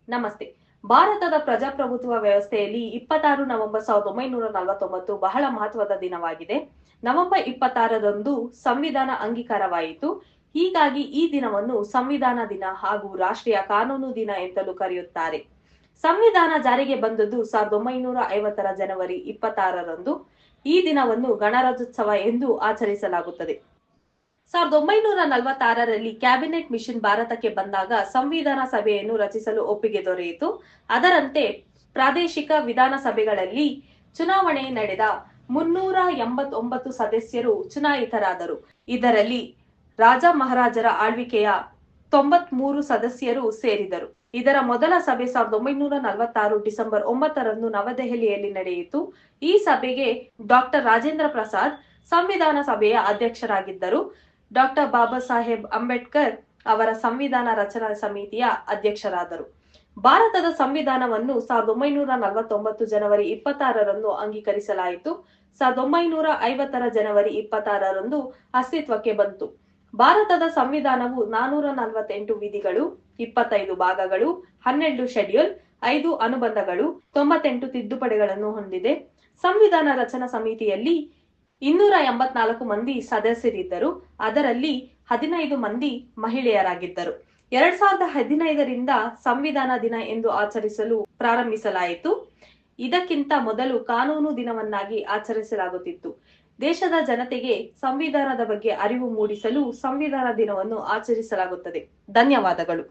ನಮಸ್ತೆ. ಭಾರತದ ಪ್ರಜಾಪ್ರಭುತ್ವ ವ್ಯವಸ್ಥೆಯಲ್ಲಿ 26 ನವೆಂಬರ್ 1949 ಬಹಳ ಮಹತ್ವದ ದಿನವಾಗಿದೆ. ನವೆಂಬರ್ 26ರಂದು ಸಂವಿಧಾನ ಅಂಗೀಕಾರವಾಯಿತು. ಹೀಗಾಗಿ ಈ ದಿನವನ್ನು ಸಂವಿಧಾನ ದಿನ ಹಾಗೂ ರಾಷ್ಟ್ರೀಯ ಕಾನೂನು ದಿನ ಎಂತಲೂ ಕರೆಯುತ್ತಾರೆ. ಸಂವಿಧಾನ ಜಾರಿಗೆ ಬಂದದ್ದು 1950ರ ಜನವರಿ 26ರಂದು. ಈ ದಿನವನ್ನು ಗಣರಾಜ್ಯೋತ್ಸವ ಎಂದು ಆಚರಿಸಲಾಗುತ್ತದೆ. 1946ರಲ್ಲಿ ಕ್ಯಾಬಿನೆಟ್ ಮಿಷನ್ ಭಾರತಕ್ಕೆ ಬಂದಾಗ ಸಂವಿಧಾನ ಸಭೆಯನ್ನು ರಚಿಸಲು ಒಪ್ಪಿಗೆ ದೊರೆಯಿತು. ಅದರಂತೆ ಪ್ರಾದೇಶಿಕ ವಿಧಾನಸಭೆಗಳಲ್ಲಿ ಚುನಾವಣೆ ನಡೆದ 389 ಸದಸ್ಯರು ಚುನಾಯಿತರಾದರು. ಇದರಲ್ಲಿ ರಾಜ ಮಹಾರಾಜರ ಆಳ್ವಿಕೆಯ 93 ಸದಸ್ಯರು ಸೇರಿದರು. ಇದರ ಮೊದಲ ಸಭೆ 1946 ಡಿಸೆಂಬರ್ 9ರಂದು ನವದೆಹಲಿಯಲ್ಲಿ ನಡೆಯಿತು. ಈ ಸಭೆಗೆ ಡಾಕ್ಟರ್ ರಾಜೇಂದ್ರ ಪ್ರಸಾದ್ ಸಂವಿಧಾನ ಸಭೆಯ ಅಧ್ಯಕ್ಷರಾಗಿದ್ದರು. ಡಾಕ್ಟರ್ ಬಾಬಾ ಸಾಹೇಬ್ ಅಂಬೇಡ್ಕರ್ ಅವರ ಸಂವಿಧಾನ ರಚನಾ ಸಮಿತಿಯ ಅಧ್ಯಕ್ಷರಾದರು. ಭಾರತದ ಸಂವಿಧಾನವನ್ನು 1949 ಜನವರಿ 26ರಂದು ಅಂಗೀಕರಿಸಲಾಯಿತು. 1950ರ ಜನವರಿ 26ರಂದು ಅಸ್ತಿತ್ವಕ್ಕೆ ಬಂತು. ಭಾರತದ ಸಂವಿಧಾನವು 448 ವಿಧಿಗಳು, 25 ಭಾಗಗಳು, 12 ಶೆಡ್ಯೂಲ್, 5 ಅನುಬಂಧಗಳು, 98 ತಿದ್ದುಪಡಿಗಳನ್ನು ಹೊಂದಿದೆ. ಸಂವಿಧಾನ ರಚನಾ ಸಮಿತಿಯಲ್ಲಿ 284 ಮಂದಿ ಸದಸ್ಯರಿದ್ದರು. ಅದರಲ್ಲಿ 15 ಮಂದಿ ಮಹಿಳೆಯರಾಗಿದ್ದರು. 2015ರಿಂದ ಸಂವಿಧಾನ ದಿನ ಎಂದು ಆಚರಿಸಲು ಪ್ರಾರಂಭಿಸಲಾಯಿತು. ಇದಕ್ಕಿಂತ ಮೊದಲು ಕಾನೂನು ದಿನವನ್ನಾಗಿ ಆಚರಿಸಲಾಗುತ್ತಿತ್ತು. ದೇಶದ ಜನತೆಗೆ ಸಂವಿಧಾನದ ಬಗ್ಗೆ ಅರಿವು ಮೂಡಿಸಲು ಸಂವಿಧಾನ ದಿನವನ್ನು ಆಚರಿಸಲಾಗುತ್ತದೆ. ಧನ್ಯವಾದಗಳು.